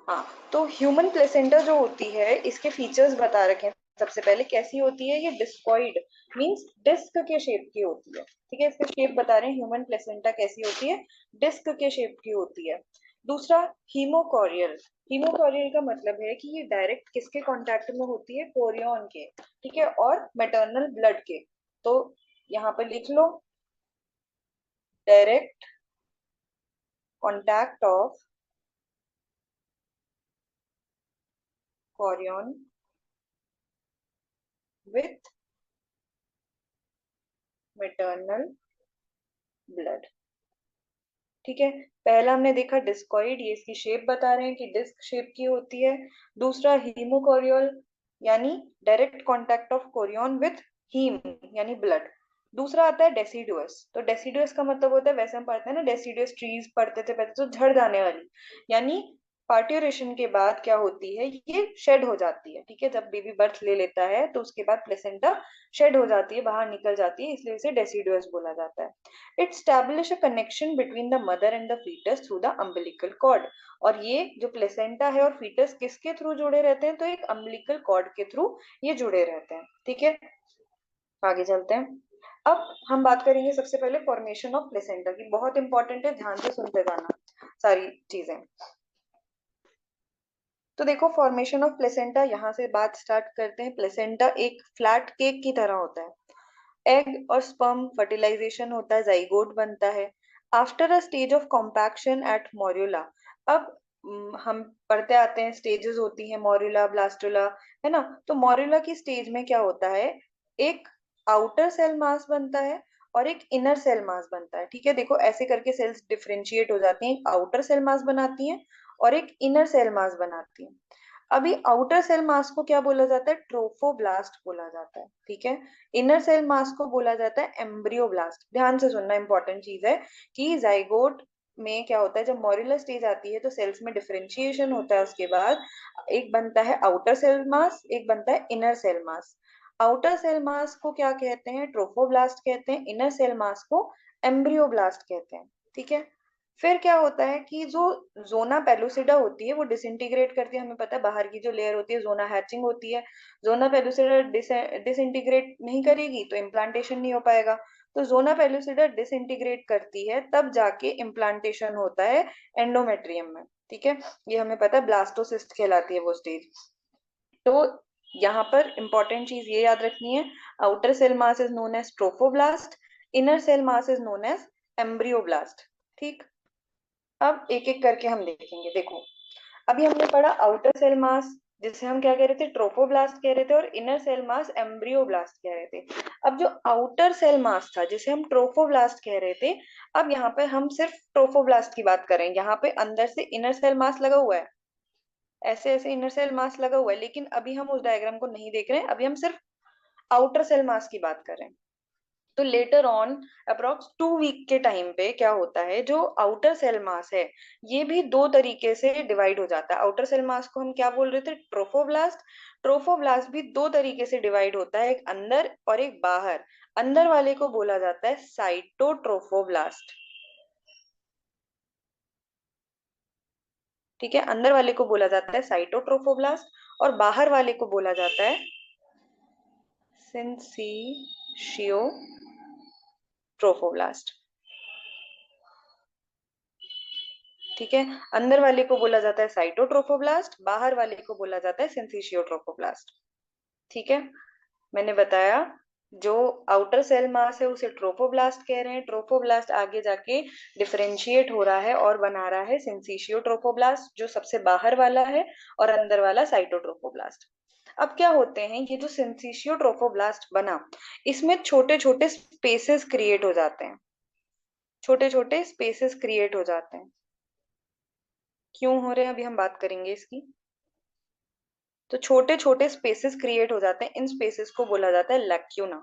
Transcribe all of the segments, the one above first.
हाँ, तो human placenta जो होती है इसके फीचर्स बता रखे हैं। सबसे पहले कैसी होती है, ये डिस्कॉइड मींस डिस्क के शेप की होती है। ठीक है, इसका शेप बता रहे हैं ह्यूमन प्लेसेंटा कैसी होती है, डिस्क के शेप की होती है। दूसरा, हीमोकोरियल। हीमोकोरियल का मतलब है कि ये डायरेक्ट किसके कांटेक्ट में होती है, कोरियन के, ठीक है, और मैटरनल ब्लड के। तो यहाँ पे लिख लो, direct contact of Korean with maternal blood. ठीक है, पहला हमने देखा डिस्कॉइड, ये इसकी शेप बता रहे हैं कि डिस्क शेप की होती है। दूसरा हीमोकोरियल, यानी direct contact of Korean with heme यानी ब्लड। दूसरा आता है डेसिडुअस। तो डेसिडुअस का मतलब होता है, वैसे हम पढ़ते हैं ना डेसिडुअस ट्रीज पढ़ते थे पहले, तो झड़ जाने वाली, यानी पार्ट्यूरेशन के बाद क्या होती है, ये शेड हो जाती है। ठीक है, जब बेबी बर्थ ले लेता है तो उसके बाद प्लेसेंटा शेड हो जाती है, बाहर निकल जाती है, इसलिए इसे डेसिडुअस बोला जाता है। It establish a connection between the mother and the foetus through the umbilical cord. और ये जो प्लेसेंटा है और फीटस किसके थ्रू जुड़े रहते हैं, तो एक अम्बिलिकल कॉर्ड के थ्रू ये जुड़े रहते हैं। ठीक है, आगे चलते हैं। अब हम बात करेंगे सबसे पहले फॉर्मेशन ऑफ प्लेसेंटा की, बहुत इंपॉर्टेंट है, ध्यान से सुनते जाना सारी चीजें। तो देखो, फॉर्मेशन ऑफ प्लेसेंटा, यहाँ से बात स्टार्ट करते हैं। प्लेसेंटा एक फ्लैट केक की तरह होता है। एग और स्पर्म फर्टिलाइजेशन होता है, जाइगोट बनता है। After a stage of compaction at morula. अब हम पढ़ते आते हैं, स्टेजेस होती हैं, मोर्यूला, ब्लास्टुला, है ना। तो मोर्यूला की स्टेज में क्या होता है, एक आउटर सेल मास बनता है और एक इनर सेल मास बनता है। ठीक है, देखो ऐसे करके सेल्स डिफरेंशिएट हो जाती हैं, एक आउटर सेल मास बनाती हैं और एक इनर सेल मास बनाती हैं। अभी आउटर सेल मास को क्या बोला जाता है, ट्रोफोब्लास्ट बोला जाता है। ठीक है, इनर सेल मास को बोला जाता है एम्ब्रियोब्लास्ट। ध्यान से सुनना, इंपॉर्टेंट चीज है कि जाइगोट में क्या होता है, जब मॉड्यूलर स्टेज आती है तो सेल्स में डिफरेंशिएशन होता है। उसके बाद एक बनता है आउटर सेल मास, एक बनता है inner cell mass. Outer cell mass को क्या कहते हैं, ट्रोफोब्लास्ट कहते हैं। इनर सेल मास को एम्ब्रियोब्लास्ट कहते हैं। ठीक है, फिर क्या होता है कि जो जोना पेलुसिडा होती है वो डिसइंटीग्रेट करती है। हमें पता है बाहर की जो लेयर होती है जोना हैचिंग होती है। जोना पेलुसिडा डिसइंटीग्रेट नहीं करेगी तो इम्प्लांटेशन नहीं हो पाएगा। तो जोना पेलुसिडा डिसइंटीग्रेट करती है, तब जाके इम्प्लांटेशन होता है एंडोमेट्रियम में। ठीक है, ये हमें पता है, ब्लास्टोसिस्ट कहलाती है वो स्टेज। तो यहाँ पर इंपॉर्टेंट चीज ये याद रखनी है, outer cell mass is known as trophoblast, inner cell mass is known as embryoblast. ठीक, अब एक एक करके हम देखेंगे। देखो, अभी हमने पढ़ा आउटर सेल मास, जिसे हम क्या कह रहे थे, ट्रोफोब्लास्ट कह रहे थे, और इनर सेल मास एम्ब्रियोब्लास्ट कह रहे थे। अब जो आउटर सेल मास था जिसे हम ट्रोफोब्लास्ट कह रहे थे, अब यहाँ पे हम सिर्फ ट्रोफोब्लास्ट की बात करें। यहाँ पे अंदर से इनर सेल मास लगा हुआ है, ऐसे ऐसे इनर सेल मास लगा हुआ है, लेकिन अभी हम उस डायग्राम को नहीं देख रहे हैं, अभी हम सिर्फ आउटर सेल मास की बात करें। तो लेटर ऑन अप्रोक्स 2 वीक के टाइम पे क्या होता है, जो आउटर सेल मास है ये भी दो तरीके से डिवाइड हो जाता है। आउटर सेल मास को हम क्या बोल रहे थे, ट्रोफोब्लास्ट। ट्रोफोब्लास्ट भी दो तरीके से डिवाइड होता है, एक अंदर और एक बाहर। अंदर वाले को बोला जाता है साइटोट्रोफोब्लास्ट। ठीक है, अंदर वाले को बोला जाता है साइटोट्रोफोब्लास्ट और बाहर वाले को बोला जाता है सिंसिशियो ट्रोफोब्लास्ट। ठीक है, अंदर वाले को बोला जाता है साइटोट्रोफोब्लास्ट, बाहर वाले को बोला जाता है सिंसिशियोट्रोफोब्लास्ट। ठीक है, मैंने बताया जो आउटर सेल मास है उसे ट्रोफोब्लास्ट कह रहे हैं। ट्रोफोब्लास्ट आगे जाके डिफरेंशिएट हो रहा है और बना रहा है सिंसिशियोट्रोफोब्लास्ट, जो सबसे बाहर वाला है, और अंदर वाला साइटोट्रोफोब्लास्ट। अब क्या होते हैं, ये जो सिंसिशियोट्रोफोब्लास्ट बना, इसमें छोटे छोटे स्पेसेस क्रिएट हो जाते हैं। छोटे छोटे स्पेसेस क्रिएट हो जाते हैं, क्यों हो रहे हैं अभी हम बात करेंगे इसकी। तो छोटे छोटे स्पेसेस क्रिएट हो जाते हैं, इन स्पेसेस को बोला जाता है लैक्यूना।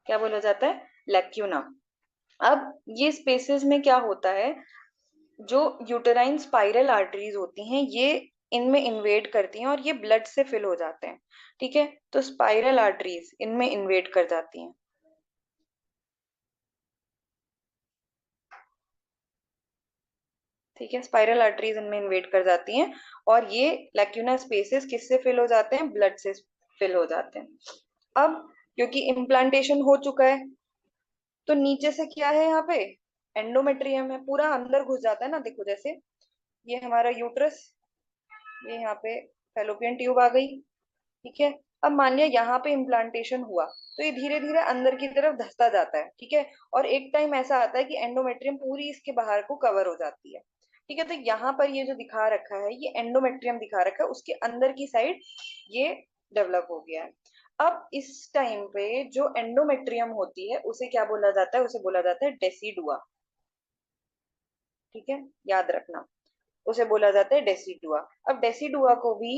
क्या बोला जाता है, लैक्यूना। अब ये स्पेसेस में क्या होता है, जो यूटेराइन स्पाइरल आर्टरीज होती हैं ये इनमें इन्वेड करती हैं और ये ब्लड से फिल हो जाते हैं। ठीक है, तो स्पाइरल आर्टरीज इनमें इन्वेड कर जाती हैं। ठीक है, स्पाइरल आर्टरीज इनमें इन्वेट कर जाती हैं और ये लैक्यूना स्पेसेस किससे फिल हो जाते हैं? ब्लड से फिल हो जाते हैं। अब क्योंकि इम्प्लांटेशन हो चुका है तो नीचे से क्या है यहाँ पे? एंडोमेट्रियम है, पूरा अंदर घुस जाता है ना। देखो जैसे ये हमारा यूट्रस, ये यहाँ पे फैलोपियन ट्यूब आ गई, ठीक है। अब मान लिया यहाँ पे इम्प्लांटेशन हुआ तो ये धीरे धीरे अंदर की तरफ धंसता जाता है, ठीक है। और एक टाइम ऐसा आता है कि एंडोमेट्रियम पूरी इसके बाहर को कवर हो जाती है, ठीक है। तो यहाँ पर ये जो दिखा रखा है ये एंडोमेट्रियम दिखा रखा है, उसके अंदर की साइड ये डेवलप हो गया है। अब इस टाइम पे जो एंडोमेट्रियम होती है उसे क्या बोला जाता है? उसे बोला जाता है डेसिडुआ, ठीक है, याद रखना। उसे बोला जाता है डेसिडुआ। अब डेसिडुआ को भी,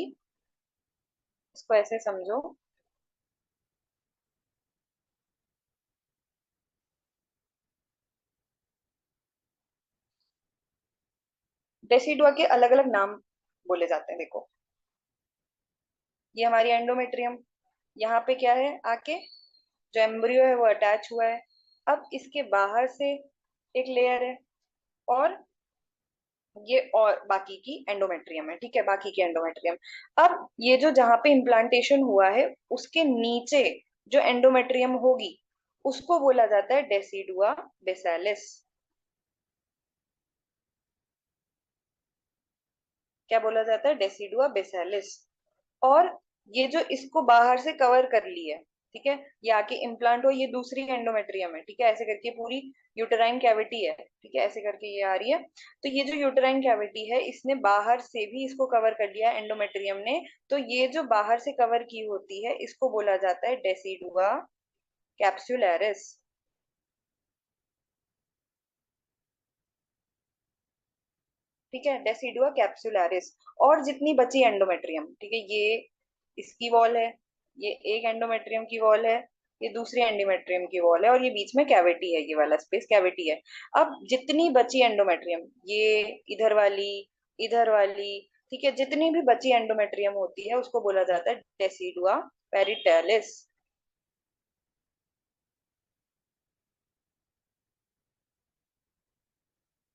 इसको ऐसे समझो, डेसिडुआ के अलग अलग नाम बोले जाते हैं। देखो ये हमारी एंडोमेट्रियम, यहाँ पे क्या है आके, जो एम्ब्रियो है वो अटैच हुआ है। अब इसके बाहर से एक लेयर है और ये और बाकी की एंडोमेट्रियम है, ठीक है, बाकी की एंडोमेट्रियम। अब ये जो जहां पे इम्प्लांटेशन हुआ है उसके नीचे जो एंडोमेट्रियम होगी उसको बोला जाता है डेसिडुआ बेसालिस। क्या बोला जाता है? डेसिडुआ बेसालिस। और ये जो इसको बाहर से कवर कर ली है, ठीक है, ये आके इम्प्लांट हो, ये दूसरी एंडोमेट्रियम है, ठीक है, ऐसे करके पूरी यूटेराइन कैविटी है, ठीक है, ऐसे करके ये आ रही है। तो ये जो यूटेराइन कैविटी है इसने बाहर से भी इसको कवर कर लिया एंडोमेट्रियम ने। तो ये जो बाहर से कवर की होती है इसको बोला जाता है डेसिडुआ कैप्सुलैरिस, ठीक है, डेसिडुआ कैप्सुलैरिस। और जितनी बची एंडोमेट्रियम, ठीक है, ये इसकी वॉल है, ये एक एंडोमेट्रियम की वॉल है, ये दूसरी एंडोमेट्रियम की वॉल है और ये बीच में कैविटी है, ये वाला स्पेस कैविटी है। अब जितनी बची एंडोमेट्रियम, ये इधर वाली, ठीक है, जितनी भी बची एंडोमेट्रियम होती है उसको बोला जाता है डेसिडुआ पेरिटेलिस,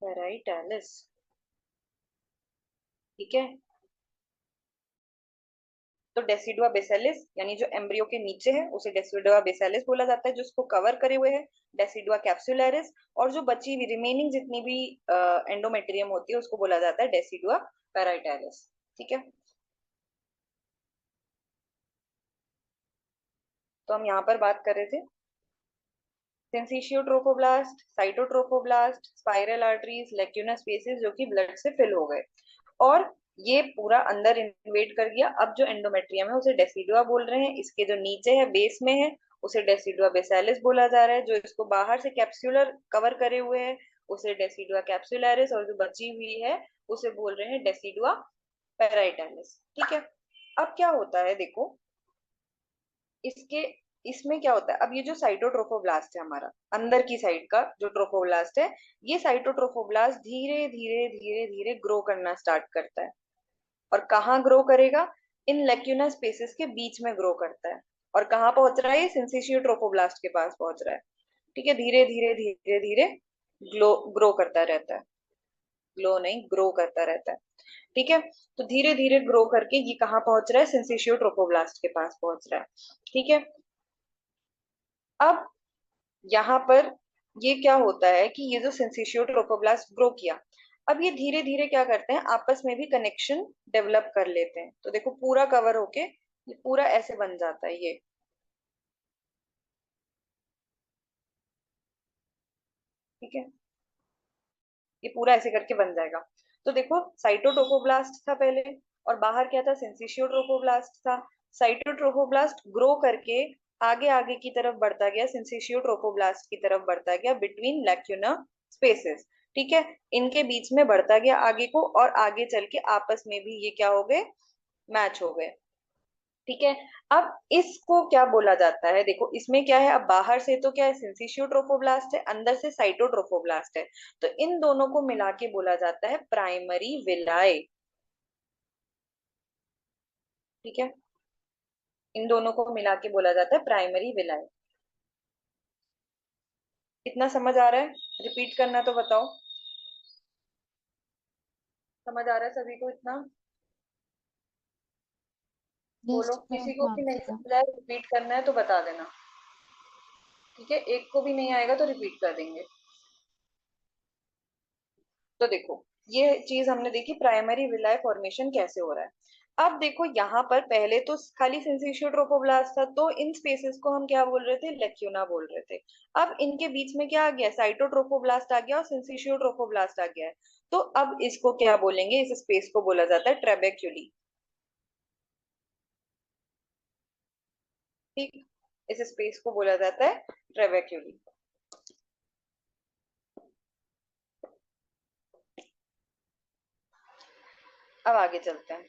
पेराइटेलिस, ठीक है। तो डेसिडुआ बेसालिस यानी जो एम्ब्रियो के नीचे है उसे डेसिडुआ बेसालिस बोला जाता है, जो उसको कवर करे हुए है डेसिडुआ कैप्सुलैरिस। और जो बची हुई रिमेनिंग जितनी भी एंडोमेट्रियम होती है उसको बोला जाता है डेसिडुआ पेराइटालिस, ठीक है। तो हम यहाँ पर बात कर रहे थे syncytiotrophoblast, cytotrophoblast, spiral arteries, lacuna spaces जो कि ब्लड से फिल हो गए और ये पूरा अंदर इन्वेट कर गया। अब जो एंडोमेट्रियम है उसे डेसिडुआ बोल रहे हैं, इसके जो नीचे है बेस में है उसे डेसिडुआ बेसालिस बोला जा रहा है, जो इसको बाहर से कैप्सुलर कवर करे हुए है उसे डेसिडुआ कैप्सुलैरिस, और जो बची हुई है उसे बोल रहे हैं डेसिडुआ पेराइटालिस, ठीक है। अब क्या होता है देखो, इसके इसमें क्या होता है, अब ये जो साइटोट्रोफोब्लास्ट है हमारा अंदर की साइड का जो ट्रोफोब्लास्ट है, ये साइटोट्रोफोब्लास्ट धीरे धीरे धीरे धीरे ग्रो करना स्टार्ट करता है। और कहाँ ग्रो करेगा? इन लेक्यूना स्पेसेस के बीच में ग्रो करता है। और कहाँ पहुंच रहा है? ये सिंसिशियो ट्रोफोब्लास्ट के पास पहुंच रहा है, ठीक है। धीरे धीरे धीरे धीरे ग्रो करता रहता है, ग्लो नहीं ग्रो करता रहता है, ठीक है। तो धीरे धीरे ग्रो करके ये कहाँ पहुंच रहा है? सिंसिशियो ट्रोफोब्लास्ट के पास पहुंच रहा है, ठीक है। अब यहाँ पर ये क्या होता है कि ये जो सिंसिशियो ट्रोफोब्लास्ट ग्रो किया, अब ये धीरे धीरे क्या करते हैं, आपस में भी कनेक्शन डेवलप कर लेते हैं। तो देखो पूरा कवर होके ये पूरा ऐसे बन जाता है, ये ठीक है, ये पूरा ऐसे करके बन जाएगा। तो देखो साइटोट्रोफोब्लास्ट था पहले और बाहर क्या था? सिंसिशियो ट्रोफोब्लास्ट था। साइटोट्रोफोब्लास्ट ग्रो करके आगे आगे की तरफ बढ़ता गया, सिंसिशियो ट्रोफोब्लास्ट की तरफ बढ़ता गया बिटवीन लैक्यूना स्पेसेस, ठीक है, इनके बीच में बढ़ता गया आगे को, और आगे चल के आपस में भी ये क्या हो गए? मैच हो गए, ठीक है। अब इसको क्या बोला जाता है? देखो इसमें क्या है, अब बाहर से तो क्या है? सिंसिशियो ट्रोफोब्लास्ट है, अंदर से साइटोट्रोफोब्लास्ट है। तो इन दोनों को मिला के बोला जाता है प्राइमरी विलाय, ठीक है, इन दोनों को मिला के बोला जाता है प्राइमरी विलाय। कितना समझ आ रहा है? रिपीट करना तो बताओ। समझ आ रहा है सभी को इतना? यस बोलो, किसी फ्रेंड को भी मैम नहीं पूरा। समझ आया, रिपीट करना है तो बता देना। ठीक है, एक को भी नहीं आएगा तो रिपीट कर देंगे। तो देखो, ये चीज हमने देखी, प्राइमरी विलाय फॉर्मेशन कैसे हो रहा है। अब देखो यहाँ पर पहले तो खाली सिंसिशियो ट्रोफोब्लास्ट था, तो इन स्पेसेस को हम क्या बोल रहे थे, लेक्यूना बोल रहे थे। अब इनके बीच में क्या आ गया, साइटोट्रोफोब्लास्ट आ गया और सिंसिशियो ट्रोफोब्लास्ट आ गया है। तो अब इसको क्या बोलेंगे, इस स्पेस को बोला जाता है ट्रेबेक्युली। ठीक, इस स्पेस को बोला जाता है ट्रेबेक्युली। अब आगे चलते हैं।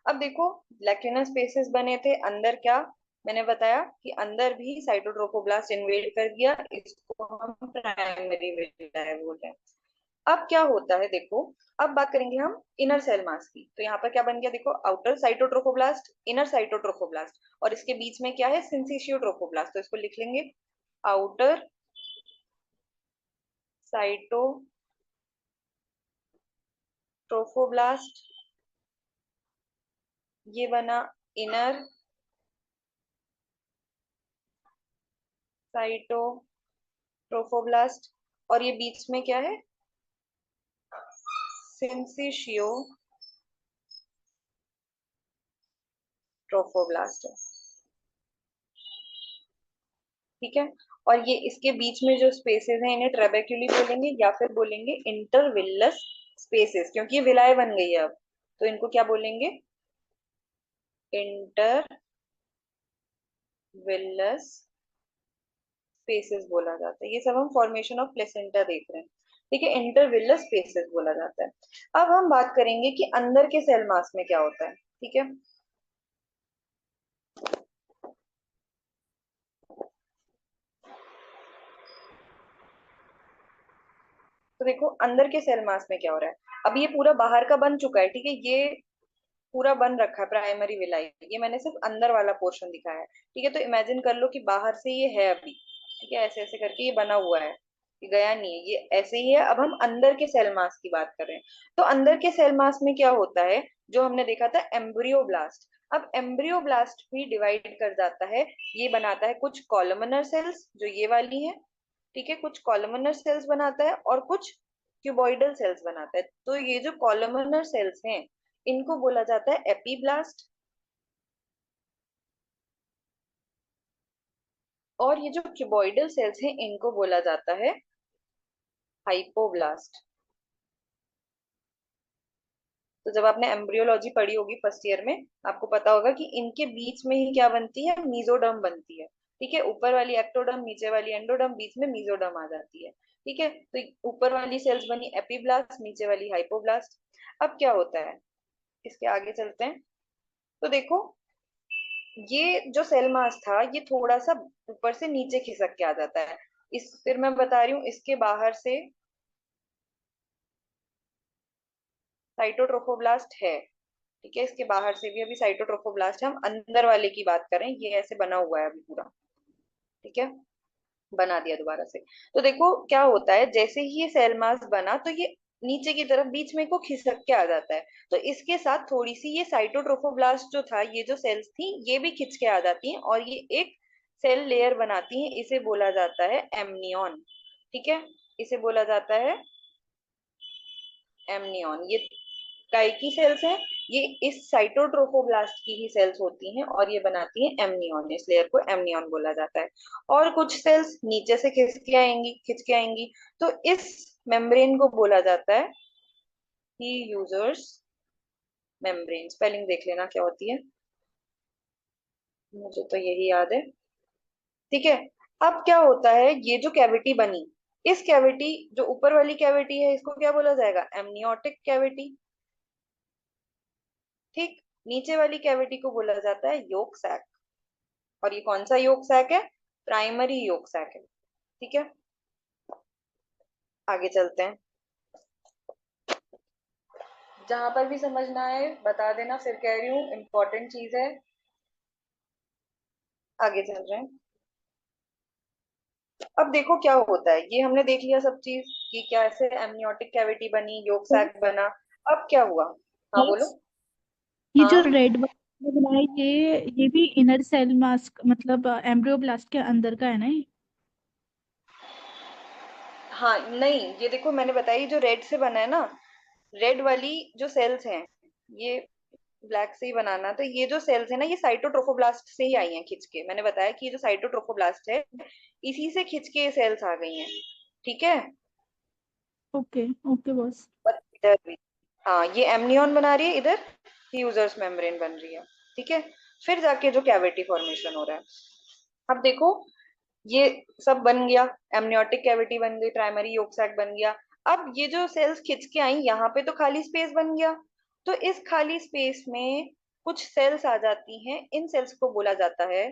अब देखो, लैक्यूनस स्पेसेस बने थे अंदर, क्या मैंने बताया कि अंदर भी साइटोट्रोफोब्लास्ट इन्वेड कर गया, इसको हम प्राइमरी विलाय बोल रहे हैं। अब क्या होता है देखो, अब बात करेंगे हम इनर सेल मास की। तो यहाँ पर क्या बन गया देखो, आउटर साइटोट्रोफोब्लास्ट, इनर साइटोट्रोफोब्लास्ट, और इसके बीच में क्या है, सिंसिशियो ट्रोफोब्लास्ट। तो इसको लिख लेंगे, आउटर साइटोट्रोफोब्लास्ट, ये बना इनर साइटोट्रोफोब्लास्ट, और ये बीच में क्या है, सिंसिशियो ट्रोफोब्लास्ट है। ठीक है, और ये इसके बीच में जो स्पेसेस हैं इन्हें ट्रेबेक्युली बोलेंगे या फिर बोलेंगे इंटरविलस स्पेसेस, क्योंकि ये विलाय बन गई है अब। तो इनको क्या बोलेंगे, इंटरविलस स्पेसेस बोला जाता है। ये सब हम फॉर्मेशन ऑफ प्लेसेंटा देख रहे हैं। ठीक है, इंटरविलस स्पेसेस बोला जाता है। अब हम बात करेंगे कि अंदर के सेल मास में क्या होता है। ठीक है, तो देखो अंदर के सेल मास में क्या हो रहा है। अब ये पूरा बाहर का बन चुका है, ठीक है, ये पूरा बन रखा है प्राइमरी विलाई, ये मैंने सिर्फ अंदर वाला पोर्शन दिखाया है। ठीक है, तो इमेजिन कर लो कि बाहर से ये है अभी, ठीक है, ऐसे ऐसे करके ये बना हुआ है, ये गया नहीं है, ये ऐसे ही है। अब हम अंदर के सेल मास की बात करें, तो अंदर के सेल मास में क्या होता है, जो हमने देखा था एम्ब्रियोब्लास्ट। अब एम्ब्रियोब्लास्ट भी डिवाइड कर जाता है, ये बनाता है कुछ कॉलमनर सेल्स जो ये वाली है, ठीक है, कुछ कॉलमनर सेल्स बनाता है और कुछ क्यूबॉइडल सेल्स बनाता है। तो ये जो कॉलमनर सेल्स हैं इनको बोला जाता है एपीब्लास्ट, और ये जो क्यूबॉइडल सेल्स हैं इनको बोला जाता है हाइपोब्लास्ट। तो जब आपने एम्ब्रियोलॉजी पढ़ी होगी फर्स्ट ईयर में, आपको पता होगा कि इनके बीच में ही क्या बनती है, मीजोडर्म बनती है। ठीक है, ऊपर वाली एक्टोडर्म, नीचे वाली एंडोडर्म, बीच में मीजोडर्म आ जाती है। ठीक है, तो ऊपर वाली सेल्स बनी एपीब्लास्ट, नीचे वाली हाइपोब्लास्ट। अब क्या होता है, इसके आगे चलते हैं। तो देखो, ये जो सेल मास था ये थोड़ा सा ऊपर से नीचे खिसक के आ जाता है। इस फिर मैं बता रही हूँ, इसके बाहर से साइटोट्रोफोब्लास्ट है। ठीक है, इसके बाहर से भी अभी साइटोट्रोफोब्लास्ट है, हम अंदर वाले की बात करें, ये ऐसे बना हुआ है अभी पूरा। ठीक है, बना दिया दोबारा से। तो देखो क्या होता है, जैसे ही ये सेल मास बना तो ये नीचे की तरफ बीच में को खिसक के आ जाता है। तो इसके साथ थोड़ी सी ये साइटोट्रोफोब्लास्ट जो था, ये जो सेल्स थी ये भी खिंच के आ जाती हैं और ये एक सेल लेयर बनाती हैं, इसे बोला जाता है एमनियन। ठीक है, इसे बोला जाता है एमनियन। ये काय की सेल्स हैं, ये इस साइटोट्रोफोब्लास्ट की ही सेल्स होती हैं और ये बनाती हैं एमनियन, इस लेयर को एमनियन बोला जाता है। और कुछ सेल्स नीचे से खिंच के आएंगी, तो इस मेम्ब्रेन को बोला जाता है ही यूजर्स मेम्ब्रेन। स्पेलिंग देख लेना क्या होती है, मुझे तो यही याद है। ठीक है, अब क्या होता है, ये जो कैविटी बनी, इस कैविटी, जो ऊपर वाली कैविटी है, इसको क्या बोला जाएगा, एमनियोटिक कैविटी। ठीक, नीचे वाली कैविटी को बोला जाता है योक सैक। और ये कौन सा योक सैक है, प्राइमरी योक सैक है। ठीक है, आगे चलते हैं। जहां पर भी समझना है बता देना, फिर कह रही हूँ इंपॉर्टेंट चीज है। आगे चल रहे हैं। अब देखो क्या होता है, ये हमने देख लिया सब चीज कि कैसे एमनियोटिक कैविटी बनी, योग सैक बना। अब क्या हुआ? हाँ बोलो। बस ये जो हाँ रेड वाला है, ये भी इनर सेल मास्क मतलब एम्ब्रियोब्लास्ट के अंदर का है ना ये? हाँ, नहीं ये देखो मैंने बताई जो रेड से बना है ना, रेड वाली जो सेल्स हैं, ये ब्लैक से ही बनाना, तो ये जो सेल्स है ना, ये साइटोट्रोफोब्लास्ट से ही आई हैं खिंच के। मैंने बताया कि ये जो साइटोट्रोफोब्लास्ट है, इसी से खिंच के ये सेल्स आ गई हैं। ठीक है। Okay okay boss. और इधर भी, हाँ ये एमनियन बना रही है, इधर फ्यूजर्स मेम्ब्रेन बन रही है। ठीक है। फिर जाके जो कैविटी फॉर्मेशन हो रहा है, अब देखो ये सब बन गया, एमनियोटिक कैविटी बन गई, प्राइमरी yolk sac बन गया। अब ये जो सेल्स खिंच के आई, यहाँ पे तो खाली स्पेस बन गया, तो इस खाली स्पेस में कुछ सेल्स आ जाती हैं, इन सेल्स को बोला जाता है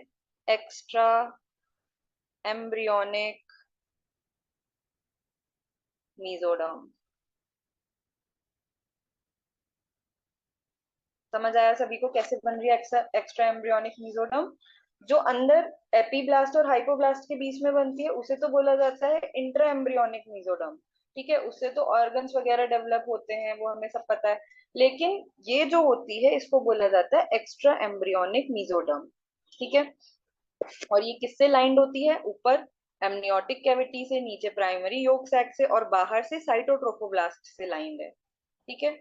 एक्स्ट्रा एम्ब्रियोनिक मीजोडर्म। समझ आया सभी को कैसे बन रही है एक्स्ट्रा एम्ब्रियोनिक मीजोडर्म? जो अंदर एपीब्लास्ट और हाइपोब्लास्ट के बीच में बनती है उसे तो बोला जाता है इंट्रा एम्ब्रियोनिक मीजोडर्म। ठीक है, उससे तो ऑर्गन्स वगैरह डेवलप होते हैं, वो हमें सब पता है। लेकिन ये जो होती है इसको बोला जाता है एक्स्ट्रा एम्ब्रियोनिक मीजोडर्म। ठीक है। और ये किससे लाइंड होती है? ऊपर एमनियोटिक कैविटी से, नीचे प्राइमरी yolk sac से, और बाहर से साइटोट्रोफोब्लास्ट से लाइंड है। ठीक है।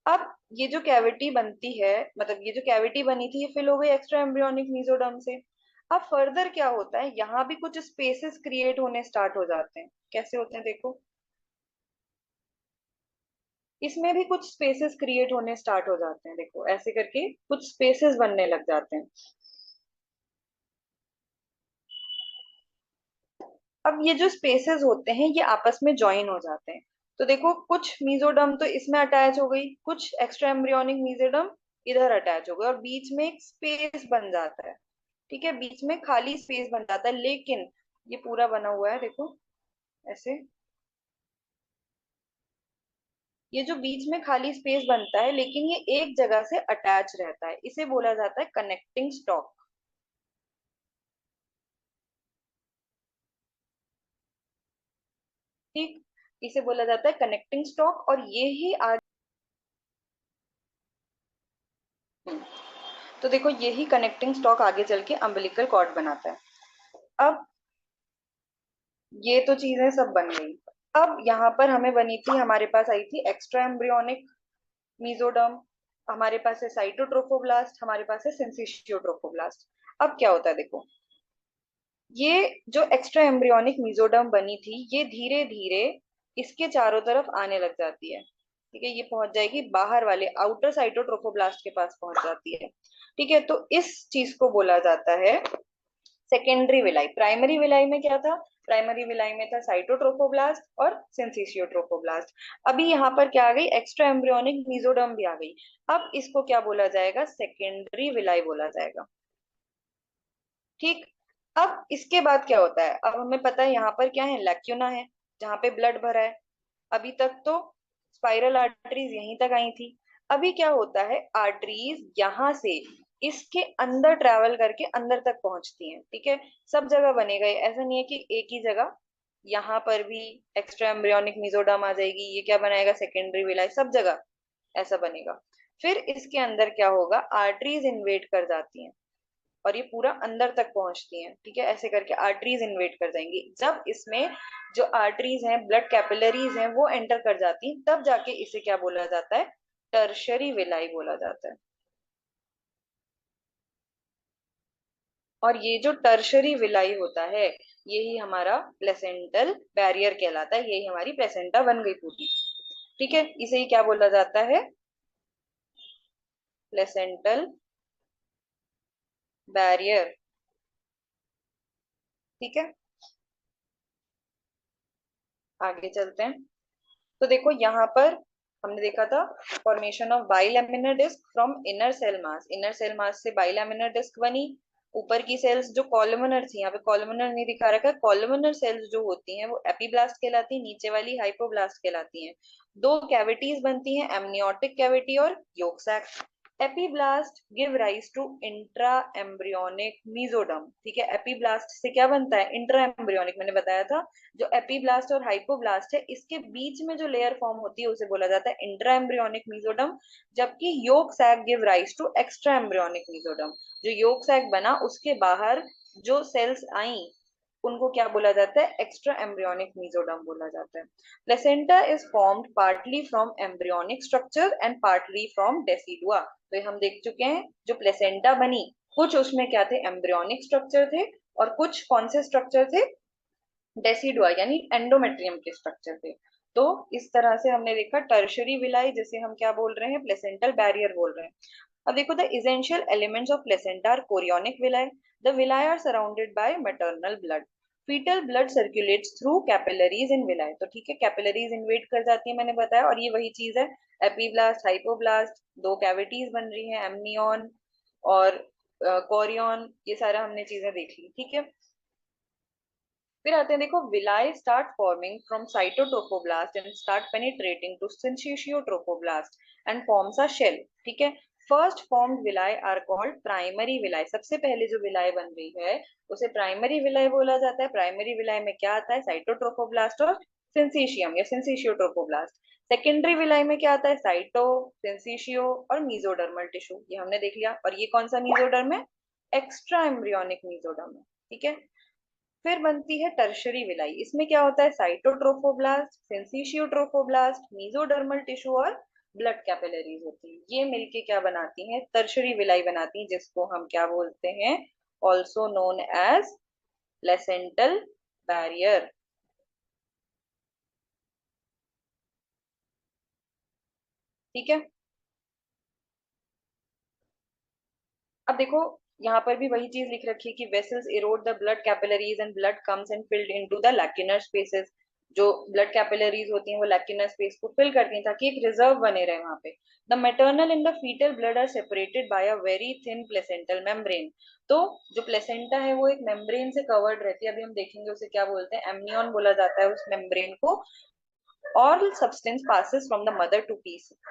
अब ये जो कैविटी बनती है, मतलब ये जो कैविटी बनी थी, ये फिल हो गई एक्स्ट्रा एम्ब्रियोनिक मीजोडर्म से। अब फर्दर क्या होता है, यहाँ भी कुछ स्पेसेस क्रिएट होने स्टार्ट हो जाते हैं। कैसे होते हैं देखो, इसमें भी कुछ स्पेसेस क्रिएट होने स्टार्ट हो जाते हैं, देखो ऐसे करके कुछ स्पेसेस बनने लग जाते हैं। अब ये जो स्पेसेस होते हैं ये आपस में ज्वाइन हो जाते हैं। तो देखो कुछ मीजोडर्म तो इसमें अटैच हो गई, कुछ एक्स्ट्रा एम्ब्रियोनिक मीजोडर्म इधर अटैच हो गए, और बीच में एक स्पेस बन जाता है। ठीक है, बीच में खाली स्पेस बन जाता है, लेकिन ये पूरा बना हुआ है देखो ऐसे। ये जो बीच में खाली स्पेस बनता है, लेकिन ये एक जगह से अटैच रहता है, इसे बोला जाता है कनेक्टिंग स्टॉक। ठीक, इसे बोला जाता है कनेक्टिंग स्टॉक, और ये ही आज, तो देखो यही कनेक्टिंग स्टॉक आगे चल के अम्बिलिकल कॉर्ड बनाता है। अब ये तो चीजें सब बन गई। अब यहाँ पर हमें बनी थी, हमारे पास आई थी एक्स्ट्रा एम्ब्रियोनिक मीजोडर्म, हमारे पास है साइटोट्रोफोब्लास्ट, हमारे पास है सिंसिशियोट्रोफोब्लास्ट। अब क्या होता है देखो, ये जो एक्स्ट्रा एम्ब्रियोनिक मीजोडर्म बनी थी, ये धीरे धीरे इसके चारों तरफ आने लग जाती है। ठीक है, ये पहुंच जाएगी बाहर वाले आउटर साइटोट्रोफोब्लास्ट के पास पहुंच जाती है। ठीक है, तो इस चीज को बोला जाता है सेकेंडरी विलाई। प्राइमरी विलाई में क्या था? प्राइमरी विलाई में था साइटोट्रोफोब्लास्ट और सिंसिशियोट्रोफोब्लास्ट। अभी यहाँ पर क्या आ गई? एक्स्ट्रा एम्ब्रियोनिक मीजोडर्म भी आ गई। अब इसको क्या बोला जाएगा? सेकेंडरी विलाई बोला जाएगा। ठीक। अब इसके बाद क्या होता है? अब हमें पता है यहाँ पर क्या है, लैक्यूना है जहाँ पे ब्लड भरा है। अभी तक तो स्पाइरल आर्टरीज यहीं तक आई थी। अभी क्या होता है, आर्टरीज यहाँ से इसके अंदर ट्रेवल करके अंदर तक पहुंचती हैं। ठीक है, सब जगह बनेगा ये, ऐसा नहीं है कि एक ही जगह। यहाँ पर भी एक्स्ट्रा एम्ब्रियोनिक मीजोडर्म आ जाएगी, ये क्या बनाएगा? सेकेंडरी विलाई, सब जगह ऐसा बनेगा। फिर इसके अंदर क्या होगा, आर्टरीज इन्वेट कर जाती हैं और ये पूरा अंदर तक पहुंचती हैं। ठीक है, ऐसे करके आर्टरीज इन्वेट कर जाएंगी। जब इसमें जो आर्टरीज हैं, ब्लड कैपिलरीज हैं, वो एंटर कर जाती हैं, तब जाके इसे क्या बोला जाता है? टर्शरी विलाई बोला जाता है। और ये जो टर्शरी विलाई होता है, यही हमारा प्लेसेंटल बैरियर कहलाता है, यही हमारी प्लेसेंटा बन गई पूरी। ठीक है, इसे ही क्या बोला जाता है? Placental barrier. ठीक है, आगे चलते हैं। तो देखो यहाँ पर हमने देखा था formation of bilaminar disc from inner cell mass. Inner cell mass से बाइलैमिनर डिस्क बनी। ऊपर की सेल्स जो कॉलमनर थी, यहाँ पे कॉलमनर नहीं दिखा रखा, कॉलमनर सेल्स जो होती हैं वो एपीब्लास्ट कहलाती हैं, नीचे वाली हाइपोब्लास्ट कहलाती हैं। दो कैविटीज बनती हैं, एमनियोटिक कैविटी और yolk sac। Epiblast give rise to intra embryonic mesoderm. ठीक है, एपीब्लास्ट से क्या बनता है? इंट्रा एम्ब्रियोनिक, मैंने बताया था। जो एपीब्लास्ट और हाइपोब्लास्ट है, इसके बीच में जो लेयर फॉर्म होती है उसे बोला जाता है इंट्रा एम्ब्रियोनिक मीजोडर्म। जबकि yolk sac give rise to extraembryonic mesoderm. जो योक सैक बना उसके बाहर जो सेल्स आई उनको क्या बोला जाता है? एक्स्ट्रा एम्ब्रियोनिक मीजोडर्म बोला जाता है। Placenta is formed partly from embryonic structure and partly from decidua. तो ये हम देख चुके हैं, जो प्लेसेंटा बनी कुछ उसमें क्या थे? एम्ब्रियोनिक स्ट्रक्चर थे, और कुछ कौन से स्ट्रक्चर थे? डेसिडुआ यानी एंडोमेट्रियम के स्ट्रक्चर थे। तो इस तरह से हमने देखा टर्शरी विलाई, जैसे हम क्या बोल रहे हैं? प्लेसेंटल बैरियर बोल रहे हैं। अब देखो, the essential elements of placenta are chorionic villi. The villi are surrounded by maternal blood. Fetal blood circulates through capillaries in villi. तो ठीक है, कैपिलरीज इन्वेट कर जाती है, मैंने बताया, और ये वही चीज है। एपीब्लास्ट, हाइपोब्लास्ट, दो कैविटीज बन रही हैं, एमनियन और कोरियन, ये सारा हमने चीजें देख ली। ठीक है, फिर आते हैं, देखो, villi start forming from cytotrophoblast and start penetrating to syncytiotrophoblast and forms a shell. ठीक है, first formed villi are called primary villi. सबसे पहले जो विलाई बन रही है उसे प्राइमरी विलाई बोला जाता है। प्राइमरी विलाई में क्या आता है? साइटोट्रोफोब्लास्ट और सिंसिशियम या सिंसिशियोट्रोफोब्लास्ट। सेकेंडरी विलाई में क्या आता है? साइटो, सिंसिशियो और मीजोडर्मल टिश्यू, ये हमने देख लिया। और ये कौन सा मीजोडर्म है? एक्स्ट्रा एम्ब्रियोनिक मीजोडर्म है। ठीक है, फिर बनती है टर्शरी विलाई। इसमें क्या होता है? साइटोट्रोफोब्लास्ट, सिंसिशियोट्रोफोब्लास्ट, मीजोडर्मल टिश्यू और ब्लड कैपिलरीज होती है। ये मिलके क्या बनाती हैं? टर्शरी विलाई बनाती हैं, जिसको हम क्या बोलते हैं? Also known as placental barrier. ठीक है, अब देखो, यहाँ पर भी वही चीज लिख रखी है कि vessels erode the blood capillaries and blood comes and filled into the lacunar spaces. जो ब्लड कैपिलरीज होती हैं वो लैक्यूनर स्पेस को फिल करती हैं ताकि एक रिजर्व बने रहे वहां पे। The maternal in the fetal blood are separated by a very thin placental membrane. तो जो प्लेसेंटा है वो एक मेम्ब्रेन से कवर्ड रहती है। अभी हम देखेंगे उसे क्या बोलते हैं, एमनियन बोला जाता है उस मेम्ब्रेन को। All substance passes from the mother to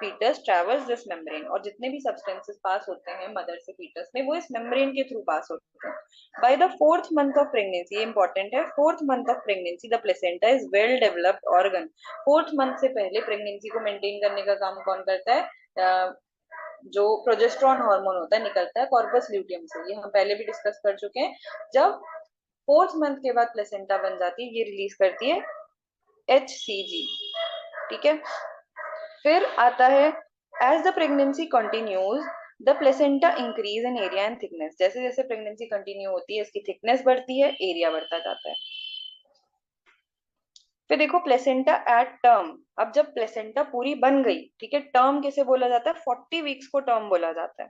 fetus travels this membrane। और जितने भी substances पास होते हैं मदर से fetus में वो इस membrane के थ्रू पास होते हैं। By the fourth month of pregnancy, ये important है, fourth month of pregnancy the placenta is well developed organ। fourth month से पहले pregnancy को maintain करने का काम कौन करता है? जो प्रोजेस्ट्रॉन हार्मोन होता है निकलता है कॉर्पस ल्यूटियम से, ये हम पहले भी डिस्कस कर चुके हैं। जब फोर्थ मंथ के बाद प्लेसेंटा बन जाती है, ये रिलीज करती है HCG। ठीक है, फिर आता है, as the pregnancy continues the placenta increase in area and thickness. जैसे जैसे प्रेगनेंसी कंटिन्यू होती है इसकी थिकनेस बढ़ती है, एरिया बढ़ता जाता है। फिर देखो, प्लेसेंटा एट टर्म। अब जब प्लेसेंटा पूरी बन गई, ठीक है, टर्म किसे बोला जाता है? 40 वीक्स को टर्म बोला जाता है।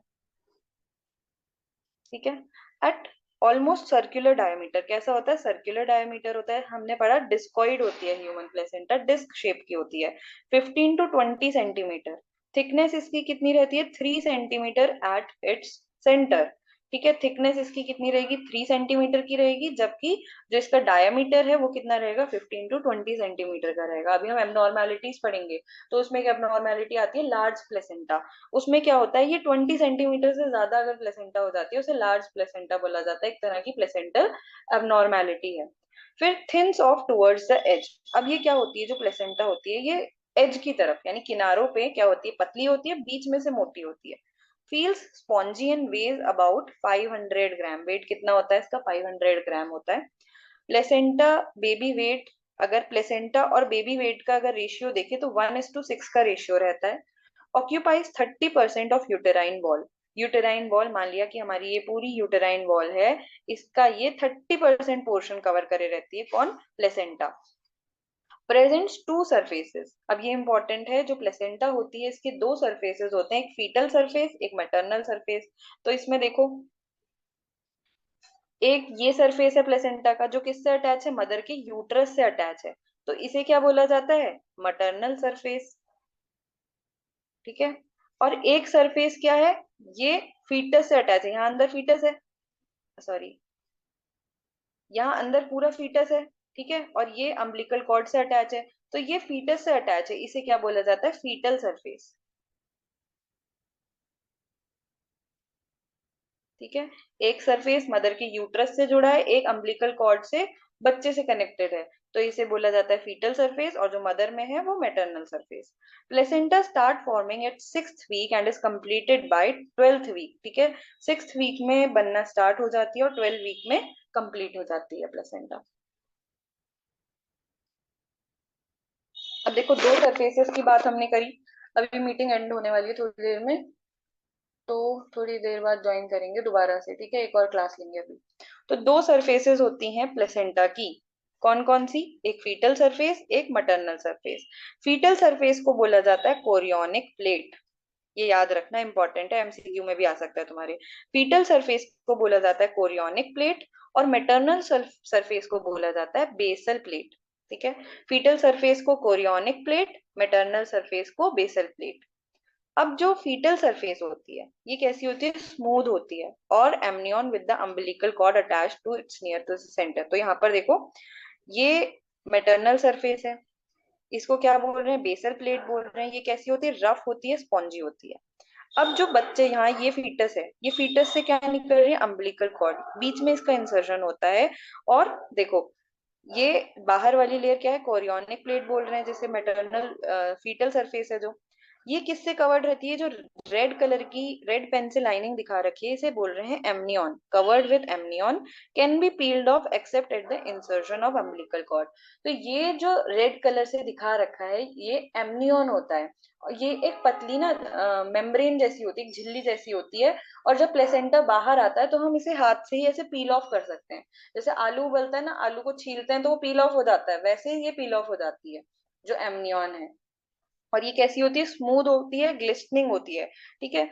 ठीक है, एट ऑलमोस्ट सर्कुलर डायमीटर। कैसा होता है? सर्कुलर डायमीटर होता है। हमने पढ़ा डिस्कॉइड होती है ह्यूमन प्लेसेंटा, डिस्क शेप की होती है। 15 to 20 सेंटीमीटर। थिकनेस इसकी कितनी रहती है? 3 सेंटीमीटर एट इट्स सेंटर। ठीक है, थिकनेस इसकी कितनी रहेगी? 3 सेंटीमीटर की रहेगी, जबकि जो इसका डायमीटर है वो कितना रहेगा? 15 to 20 सेंटीमीटर का रहेगा। अभी हम एबनॉर्मेलिटीज पढ़ेंगे, तो उसमें एक एबनॉर्मेलिटी आती है लार्ज प्लेसेंटा। उसमें क्या होता है, ये 20 सेंटीमीटर से ज्यादा अगर प्लेसेंटा हो जाती है उसे लार्ज प्लेसेंटा बोला जाता है, एक तरह की प्लेसेंटल एबनॉर्मेलिटी है। फिर thins off towards the edge. अब ये क्या होती है? जो प्लेसेंटा होती है ये एज की तरफ यानी किनारों पे क्या होती है? पतली होती है, बीच में से मोटी होती है। Feels spongy and weighs about 500 gram. Weight कितना होता है इसका? 500 ग्राम होता है। प्लेसेंटा बेबी वेट, अगर प्लेसेंटा और बेबी वेट का अगर रेशियो देखे तो 1:6 का रेशियो रहता है। Occupies 30% of uterine wall. Uterine wall, मान लिया कि हमारी ये पूरी यूटेराइन वॉल है, इसका ये 30% पोर्शन कवर करे रहती है। कौन? प्लेसेंटा। Presents to surfaces. अब ये इंपॉर्टेंट है, जो प्लेसेंटा होती है इसके दो सरफेसेस होते हैं, एक फीटल सरफेस, एक मैटरनल सरफेस। तो इसमें देखो, एक ये सरफेस है प्लेसेंटा का जो किससे अटैच है? मदर के यूट्रस से अटैच है, तो इसे क्या बोला जाता है? Maternal surface. ठीक है, और एक सरफेस क्या है? ये फीटस से अटैच है, यहाँ अंदर फीटस है, सॉरी, यहाँ अंदर पूरा फीटस है। ठीक है, और ये अम्बिलिकल कॉर्ड से अटैच है, तो ये फीटस से अटैच है, इसे क्या बोला जाता है? Fetal surface. ठीक है। एक सरफेस मदर के यूट्रस से जुड़ा है, एक अम्बिलिकल कॉर्ड से बच्चे से कनेक्टेड है, तो इसे बोला जाता है फीटल सरफेस, और जो मदर में है वो maternal surface. Placenta start forming at 6th week and is completed by 12th week. ठीक है, 6th वीक में बनना स्टार्ट हो जाती है और 12 वीक में कंप्लीट हो जाती है प्लेसेंटा। अब देखो, दो सरफेसेस की बात हमने करी, अभी मीटिंग एंड होने वाली है थोड़ी देर में, तो थोड़ी देर बाद ज्वाइन करेंगे दोबारा से, ठीक है, एक और क्लास लेंगे अभी। तो दो सरफेसेस होती हैं प्लेसेंटा की, कौन कौन सी? एक फीटल सरफेस, एक मटरनल सरफेस। फीटल सरफेस को बोला जाता है कोरियोनिक प्लेट, ये याद रखना, इंपॉर्टेंट है, एमसीक्यू में भी आ सकता है तुम्हारे। फीटल सरफेस को बोला जाता है कोरियोनिक प्लेट, और मैटरनल सरफेस को बोला जाता है बेसल प्लेट। ठीक है, फीटल सरफेस को कोरियोनिक प्लेट, मैटरनल सरफेस को बेसल प्लेट। अब जो फीटल सरफेस होती है ये कैसी होती है? स्मूथ होती है, और amnion with the umbilical cord attached to its near to centre. तो यहाँ पर देखो, ये मैटरनल सरफेस है, इसको क्या बोल रहे हैं? बेसल प्लेट बोल रहे हैं। ये कैसी होती है? रफ होती है, स्पॉन्जी होती है। अब जो बच्चे, यहाँ ये फीटस है, ये फीटस से क्या निकल रही है? अम्बिलिकल कॉर्ड, बीच में इसका इंसर्शन होता है। और देखो, ये बाहर वाली लेयर क्या है? कोरियोनिक प्लेट बोल रहे हैं, जैसे मैटरनल फीटल सरफेस है जो, ये किससे कवर्ड रहती है? जो रेड कलर की, रेड पेन से लाइनिंग दिखा रखी है, इसे बोल रहे हैं amnion, covered with amnion, can be peeled off except at the insertion of umbilical cord. तो ये जो रेड कलर से दिखा रखा है ये एमनियन होता है, और ये एक पतली ना मेम्ब्रेन जैसी होती है, एक झिल्ली जैसी होती है। और जब प्लेसेंटा बाहर आता है तो हम इसे हाथ से ही ऐसे पील ऑफ कर सकते हैं, जैसे आलू उबलता है ना, आलू को छीलते हैं तो वो पील ऑफ हो जाता है, वैसे ही ये पील ऑफ हो जाती है जो एमनियन है। और ये कैसी होती है? स्मूथ होती है, ग्लिस्टनिंग होती है। ठीक है,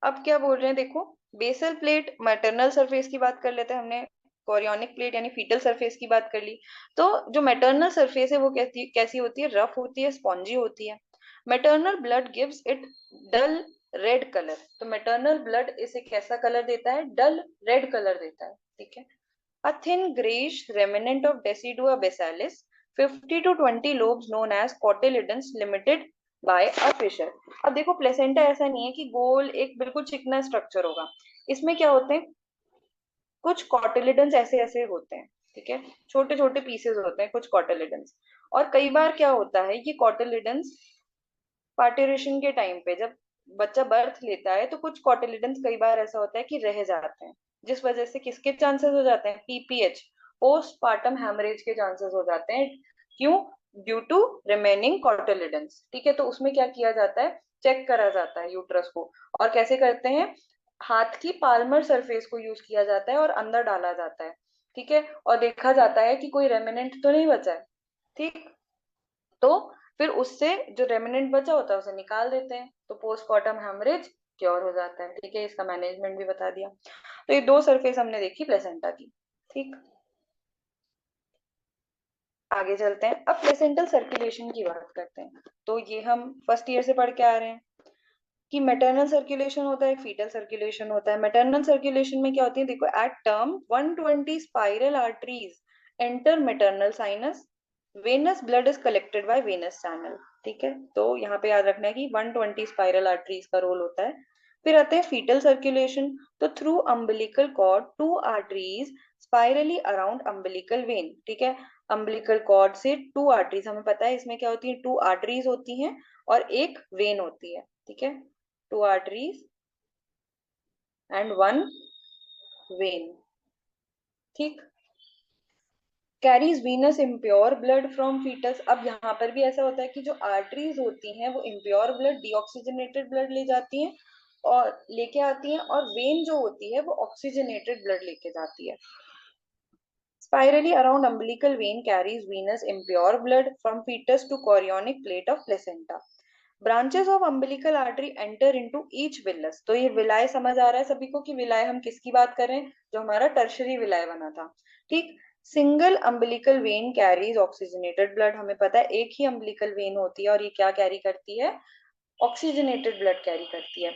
अब क्या बोल रहे हैं देखो, बेसल प्लेट मैटरनल सरफेस की बात कर लेते हैं हमने, कोरियोनिक प्लेट यानी फीटल सरफेस की बात कर ली। तो जो मैटरनल सरफेस है वो कैसी कैसी होती है? रफ होती है, स्पॉन्जी होती है। Maternal blood gives it dull red colour. तो मैटरनल ब्लड इसे कैसा कलर देता है? डल रेड कलर देता है। ठीक है, a thin grayish remnant of Decidua basalis, 50 to 20 lobes known as cotyledons limited by a fissure। अब देखो, प्लेसेंटा ऐसा नहीं है कि गोल एक बिल्कुल चिकना स्ट्रक्चर होगा, इसमें क्या होते हैं? कुछ कॉटिलिडन्स ऐसे ऐसे होते हैं, ठीक है, छोटे छोटे पीसेस होते हैं कुछ कॉटिलिडन्स। और कई बार क्या होता है, ये कॉटिलिडन्स पार्टुरेशन के टाइम पे जब बच्चा बर्थ लेता है तो कुछ कॉटिलिडन्स कई बार ऐसा होता है कि रह जाते हैं, जिस वजह से किसके चांसेस हो जाते हैं? पीपीएच, पोस्टपार्टम हेमरेज के चांसेस हो जाते हैं। क्यों? Due to remaining cotyledons. ठीक है, तो उसमें क्या किया जाता है? चेक करा जाता है यूट्रस को। और कैसे करते हैं? हाथ की पाल्मर सरफेस को यूज किया जाता है और अंदर डाला जाता है। ठीक है, और देखा जाता है कि कोई रेमिनेंट तो नहीं बचा है। ठीक, तो फिर उससे जो रेमिनेंट बचा होता है उसे निकाल देते हैं, तो पोस्टमार्टम हेमरेज क्योर हो जाता है। ठीक है, इसका मैनेजमेंट भी बता दिया। तो ये दो सरफेस हमने देखी प्लेसेंटा की। ठीक, आगे चलते हैं, अब प्लेसेंटल सर्कुलेशन की बात करते हैं। तो ये हम फर्स्ट ईयर से पढ़ के आ रहे हैं कि मैटरनल सर्कुलेशन होता है, एक फीटल सर्कुलेशन होता है। मैटरनल सर्कुलेशन में क्या होती है? देखो, at term 120 spiral arteries enter maternal sinus, venous blood is collected by venous channel. ठीक है, तो यहाँ पे याद रखना है कि 120 स्पाइरल आर्टरीज का रोल होता है। फिर आते हैं फीटल सर्कुलेशन, तो through umbilical cord 2 arteries spirally around umbilical vein. ठीक है, अम्बिलिकल कॉर्ड से 2 आर्टरीज, हमें पता है इसमें क्या होती है, 2 आर्टरीज होती हैं और एक वेन होती है। ठीक है, 2 arteries and 1 vein। ठीक, carries venous impure blood from foetus. अब यहाँ पर भी ऐसा होता है कि जो आर्टरीज होती हैं वो इम्प्योर ब्लड, डीऑक्सीजनेटेड ब्लड ले जाती हैं और लेके आती हैं, और वेन जो होती है वो ऑक्सीजनेटेड ब्लड लेके जाती है। Spirally around umbilical vein carries venous impure blood from fetus to chorionic plate of placenta. Branches of umbilical artery enter into each villous. तो ये विलाय समझ आ रहा है सभी को कि विलाय हम किसकी बात कर रहे हैं? जो हमारा टर्शरी विलाय बना था। ठीक, single umbilical when carries oxygenated blood, हमें पता है एक ही अम्बिलिकल वेन होती है और ये क्या कैरी करती है? ऑक्सीजनेटेड ब्लड कैरी करती है।